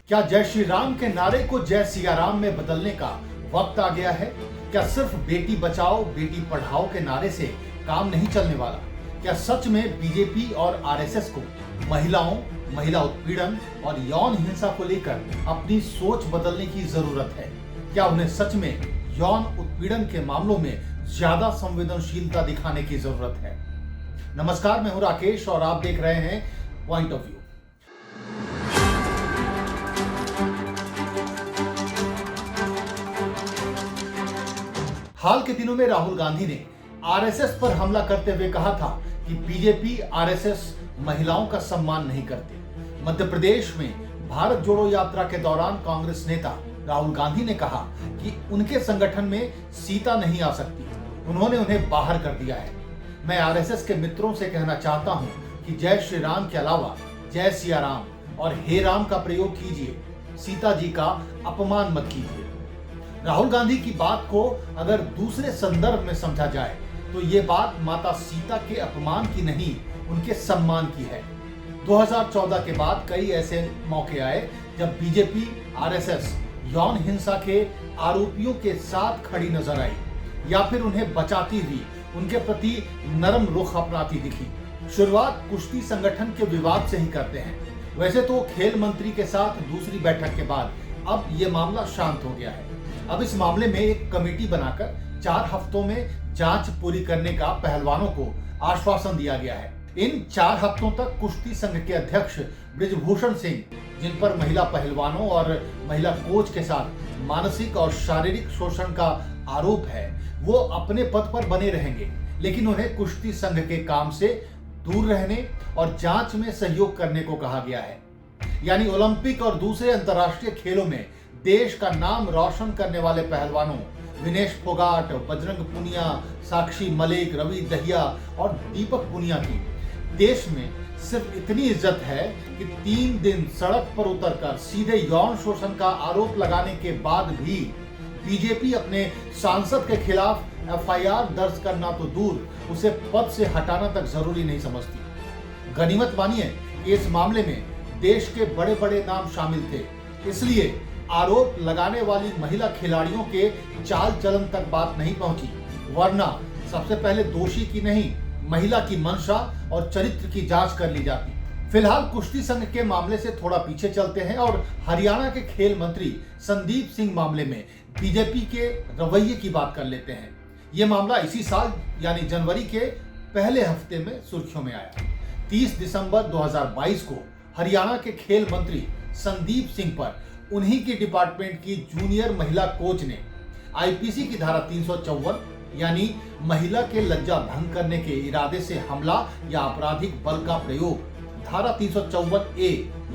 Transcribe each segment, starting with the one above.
क्या जय श्री राम के नारे को जय सिया राम में बदलने का वक्त आ गया है? क्या सिर्फ बेटी बचाओ बेटी पढ़ाओ के नारे से काम नहीं चलने वाला? क्या सच में बीजेपी और आरएसएस को महिलाओं, महिला उत्पीड़न और यौन हिंसा को लेकर अपनी सोच बदलने की जरूरत है? क्या उन्हें सच में यौन उत्पीड़न के मामलों में ज्यादा संवेदनशीलता दिखाने की जरूरत है? नमस्कार, मैं हूं राकेश और आप देख रहे हैं पॉइंट ऑफ व्यू। हाल के दिनों में राहुल गांधी ने आरएसएस पर हमला करते हुए कहा था कि बीजेपी आरएसएस महिलाओं का सम्मान नहीं करते। मध्य प्रदेश में भारत जोड़ो यात्रा के दौरान कांग्रेस नेता राहुल गांधी ने कहा कि उनके संगठन में सीता नहीं आ सकती, उन्होंने उन्हें बाहर कर दिया है। मैं आरएसएस के मित्रों से कहना चाहता हूं कि जय श्री राम के अलावा जय सिया राम और हे राम का प्रयोग कीजिए, सीता जी का अपमान मत कीजिए। राहुल गांधी की बात को अगर दूसरे संदर्भ में समझा जाए तो ये बात माता सीता के अपमान की नहीं, उनके सम्मान की है। 2014 के बाद कई ऐसे मौके आए जब बीजेपी आरएसएस यौन हिंसा के आरोपियों के साथ खड़ी नजर आई या फिर उन्हें बचाती हुई उनके प्रति नरम रुख अपनाती दिखी। शुरुआत कुश्ती संगठन के विवाद से ही करते हैं। वैसे तो खेल मंत्री के साथ दूसरी बैठक के बाद अब ये मामला शांत हो गया है। अब इस मामले में एक कमेटी बनाकर 4 हफ्तों में जांच पूरी करने का पहलवानों को आश्वासन दिया गया है। इन 4 हफ्तों तक कुश्ती संघ के अध्यक्ष बृजभूषण सिंह, जिन पर महिला पहलवानों और महिला कोच के साथ मानसिक और शारीरिक शोषण का आरोप है, वो अपने पद पर बने रहेंगे, लेकिन उन्हें कुश्ती संघ के काम से दूर रहने और जांच में सहयोग करने को कहा गया है। यानी ओलंपिक और दूसरे अंतर्राष्ट्रीय खेलों में देश का नाम रोशन करने वाले पहलवानों विनेश फोगाट, बजरंग पुनिया, साक्षी मलिक, रवि दहिया और दीपक पुनिया की देश में सिर्फ इतनी इज्जत है कि 3 दिन सड़क पर उतरकर सीधे यौन शोषण का आरोप लगाने के बाद भी बीजेपी अपने सांसद के खिलाफ एफआईआर दर्ज करना तो दूर, उसे पद से हटाना तक जरूरी नहीं समझती। गनीमत मानिए कि इस मामले में देश के बड़े बड़े नाम शामिल थे, इसलिए आरोप लगाने वाली महिला खिलाड़ियों के चाल चलन तक बात नहीं पहुंची, वरना सबसे पहले दोषी की नहीं, महिला की मंशा और चरित्र की जांच कर ली जाती। फिलहाल कुश्ती संघ के मामले से थोड़ा पीछे चलते हैं और हरियाणा के खेल मंत्री संदीप सिंह मामले में बीजेपी के रवैये की बात कर लेते हैं। यह मामला इसी साल यानी जनवरी के पहले हफ्ते में सुर्खियों में आया। 30 दिसंबर 2022 को हरियाणा के खेल मंत्री संदीप सिंह पर उन्हीं की डिपार्टमेंट की जूनियर महिला कोच ने आईपीसी की धारा 354 यानी महिला के लज्जा भंग करने के इरादे से हमला या आपराधिक बल का प्रयोग, धारा 354 ए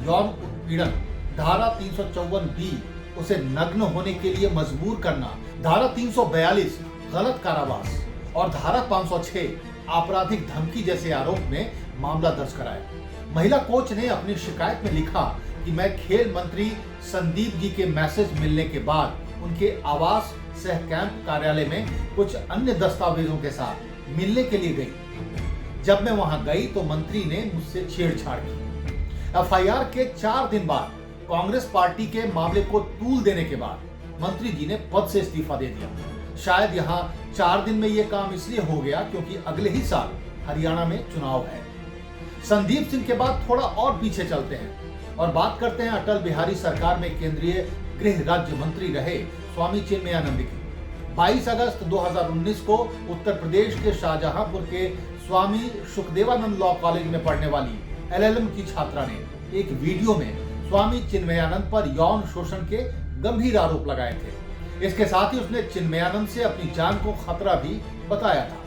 यौन उत्पीड़न, धारा 354 बी उसे नग्न होने के लिए मजबूर करना, धारा 342 गलत कारावास और धारा 506 आपराधिक धमकी जैसे आरोप में मामला दर्ज कराया। महिला कोच ने अपनी शिकायत में लिखा कि मैं खेल मंत्री संदीप जी के मैसेज मिलने के बाद उनके आवास सह कैंप कार्यालय में कुछ अन्य दस्तावेजों के साथ मिलने के लिए गई। जब मैं वहां गई तो मंत्री ने मुझसे छेड़छाड़ की। एफआईआर के 4 दिन बाद कांग्रेस पार्टी के मामले को तूल देने के बाद मंत्री जी ने पद से इस्तीफा दे दिया। शायद यहाँ 4 दिन में यह काम इसलिए हो गया क्योंकि अगले ही साल हरियाणा में चुनाव है। संदीप सिंह के बाद थोड़ा और पीछे चलते हैं और बात करते हैं अटल बिहारी सरकार में केंद्रीय गृह राज्य मंत्री रहे स्वामी चिन्मयानंद की। 22 अगस्त 2019 को उत्तर प्रदेश के शाहजहांपुर के स्वामी सुखदेवानंद लॉ कॉलेज में पढ़ने वाली एलएलएम की छात्रा ने एक वीडियो में स्वामी चिन्मयानंद पर यौन शोषण के गंभीर आरोप लगाए थे। इसके साथ ही उसने चिन्मयानंद से अपनी जान को खतरा भी बताया था।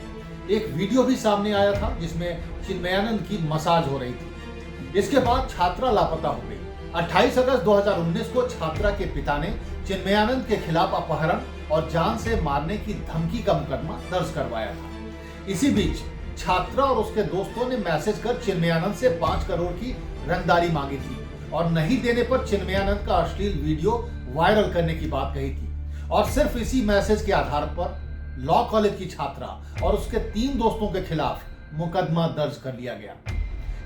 एक वीडियो भी सामने आया था जिसमें चिन्मयानंद की मसाज हो रही थी। इसके बाद छात्रा लापता हो गई। 28 अगस्त 2019 को छात्रा के पिता ने चिन्मयानंद के खिलाफ अपहरण और जान से मारने की धमकी का मुकदमा दर्ज करवाया था। इसी बीच छात्रा और उसके दोस्तों ने मैसेज कर चिन्मयानंद से 5 करोड़ की रंगदारी मांगी थी और नहीं देने पर चिन्मयानंद का अश्लील वीडियो वायरल करने की बात कही थी। और सिर्फ इसी मैसेज के आधार पर लॉ कॉलेज की छात्रा और उसके 3 दोस्तों के खिलाफ मुकदमा दर्ज कर लिया गया।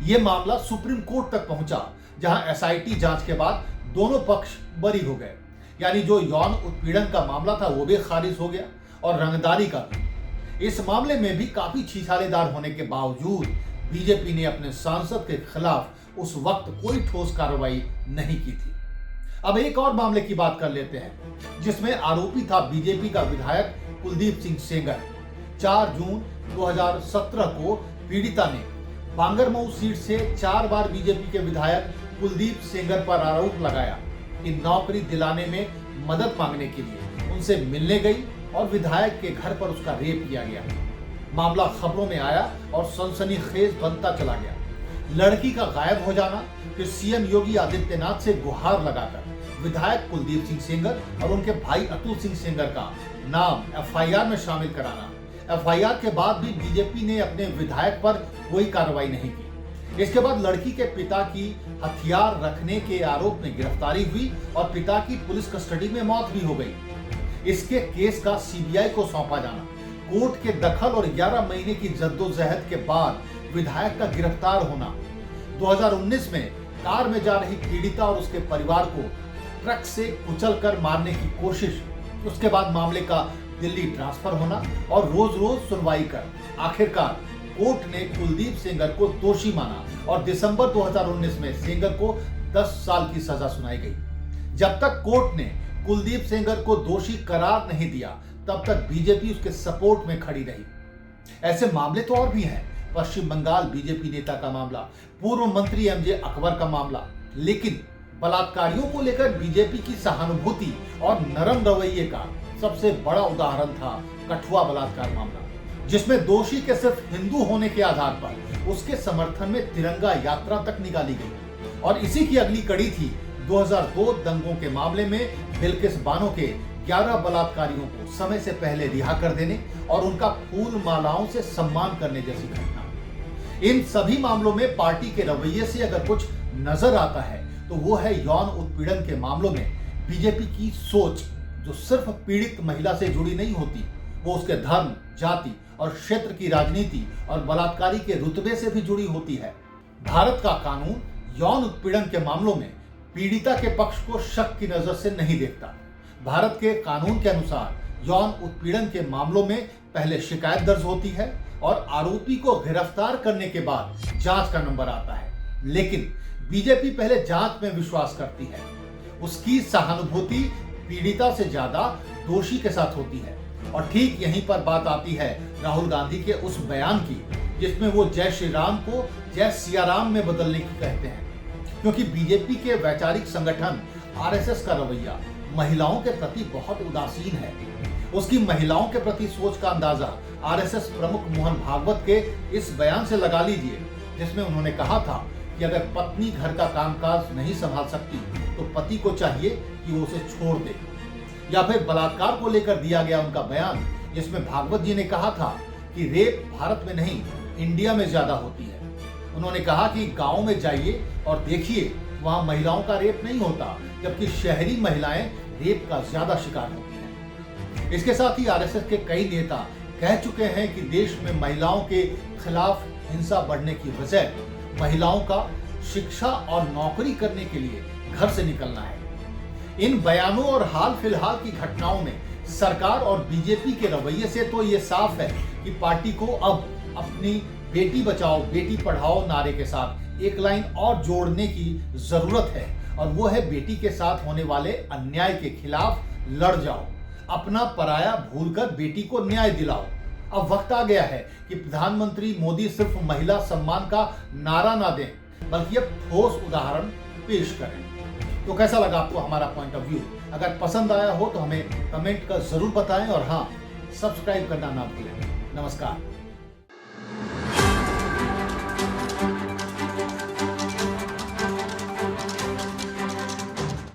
ये मामला सुप्रीम कोर्ट तक पहुंचा, जहां एसआईटी जांच के बाद दोनों पक्ष बरी हो गए। यानी जो यौन उत्पीड़न का मामला था वो भी खारिज हो गया और रंगदारी का भी। इस मामले में भी काफी छीछालेदार होने के बावजूद बीजेपी ने अपने सांसद के खिलाफ उस वक्त कोई ठोस कार्रवाई नहीं की थी। अब एक और मामले की बात कर लेते हैं जिसमें आरोपी था बीजेपी का विधायक कुलदीप सिंह सेंगर। 4 जून 2017 को पीड़िता ने बांगरमऊ सीट से 4 बार बीजेपी के विधायक कुलदीप सेंगर पर आरोप लगाया कि नौकरी दिलाने में मदद मांगने के लिए उनसे मिलने गई और विधायक के घर पर उसका रेप किया गया। मामला खबरों में आया और सनसनीखेज बनता चला गया। लड़की का गायब हो जाना, फिर सीएम योगी आदित्यनाथ से गुहार लगाकर विधायक कुलदीप सिंह सेंगर और उनके भाई अतुल सिंह सेंगर का नाम एफआईआर में शामिल कराना। एफआईआर के बाद भी बीजेपी ने अपने विधायक पर कोई कार्रवाई नहीं की। इसके बाद लड़की के पिता की हथियार रखने के आरोप में गिरफ्तारी हुई और पिता की पुलिस कस्टडी में मौत भी हो गई। इसके केस का सीबीआई को सौंपा जाना, कोर्ट के दखल और 11 महीने की जद्दोजहद के बाद विधायक का गिरफ्तार होना, 2019 में कार में जा रही पीड़िता और उसके परिवार को ट्रक से कुचलकर मारने की कोशिश, उसके बाद मामले का दिल्ली ट्रांसफर होना और रोज रोज सुनवाई कर आखिरकार कोर्ट ने कुलदीप सेंगर को दोषी माना और दिसंबर 2019 में सेंगर को 10 साल की सजा सुनाई गई। जब तक कोर्ट ने कुलदीप सेंगर को दोषी करार नहीं दिया तब तक बीजेपी उसके सपोर्ट में खड़ी रही। ऐसे मामले तो और भी हैं। पश्चिम बंगाल बीजेपी नेता का मामला, पूर्व मंत्री एमजे अकबर का मामला, लेकिन बलात्कारियों को लेकर बीजेपी की सहानुभूति और नरम रवैये का सबसे बड़ा उदाहरण था कठुआ बलात्कार मामला, जिसमें दोषी के सिर्फ हिंदू होने के आधार पर उसके समर्थन में तिरंगा यात्रा तक निकाली गई। और इसी की अगली कड़ी थी 2002 दंगों के मामले में बिल्किस बानो के 11 बलात्कारियों को समय से पहले रिहा कर देने और उनका फूल मालाओं से सम्मान करने जैसी घटना। इन सभी मामलों में पार्टी के रवैये से अगर कुछ नजर आता है तो वो है यौन उत्पीड़न के मामलों में बीजेपी की सोच, जो सिर्फ पीड़ित महिला से जुड़ी नहीं होती, वो उसके धर्म, जाति और क्षेत्र की राजनीति और बलात्कारी के रुतबे से भी जुड़ी होती है। भारत का कानून यौन उत्पीड़न के मामलों में पीड़िता के पक्ष को शक की नजर से नहीं देखता। भारत के कानून के अनुसार यौन उत्पीड़न के मामलों में पहले शिकायत दर्ज होती है और आरोपी को गिरफ्तार करने के बाद जांच का नंबर आता है। लेकिन बीजेपी पहले जांच में विश्वास करती है। उसकी सहानुभूति पीड़िता से ज्यादा दोषी के साथ होती है। और ठीक यहीं पर बात आती है राहुल गांधी के उस बयान की जिसमें वो जय श्री राम को जय सिया राम में बदलने की कहते हैं, क्योंकि बीजेपी के वैचारिक संगठन आरएसएस का रवैया महिलाओं के प्रति बहुत उदासीन है। उसकी महिलाओं के प्रति सोच का अंदाजा आरएसएस प्रमुख मोहन भागवत के इस बयान से लगा लीजिए, जिसमें उन्होंने कहा था कि अगर पत्नी घर का कामकाज नहीं संभाल सकती तो पति को चाहिए कि वो उसे छोड़ दे। या फिर बलात्कार को लेकर दिया गया उनका बयान, जिसमें भागवत जी ने कहा था कि रेप भारत में नहीं इंडिया में ज्यादा होती है। उन्होंने कहा कि गांव में जाइए और देखिए, वहां महिलाओं का रेप नहीं होता, जबकि शहरी महिलाएं रेप का ज्यादा शिकार होती हैं। इसके साथ ही आरएसएस के कई नेता कह चुके हैं कि देश में महिलाओं के खिलाफ हिंसा बढ़ने की वजह महिलाओं का शिक्षा और नौकरी करने के लिए घर से निकलना है। इन बयानों और हाल फिलहाल की घटनाओं में सरकार और बीजेपी के रवैये से तो ये साफ है कि पार्टी को अब अपनी बेटी बचाओ बेटी पढ़ाओ नारे के साथ एक लाइन और जोड़ने की जरूरत है, और वो है बेटी के साथ होने वाले अन्याय के खिलाफ लड़ जाओ, अपना पराया भूलकर बेटी को न्याय दिलाओ। अब वक्त आ गया है कि प्रधानमंत्री मोदी सिर्फ महिला सम्मान का नारा ना दें, बल्कि अब ठोस उदाहरण पेश करें। तो कैसा लगा आपको हमारा पॉइंट ऑफ व्यू? अगर पसंद आया हो तो हमें कमेंट कर जरूर बताएं और हाँ, सब्सक्राइब करना ना भूलें। नमस्कार।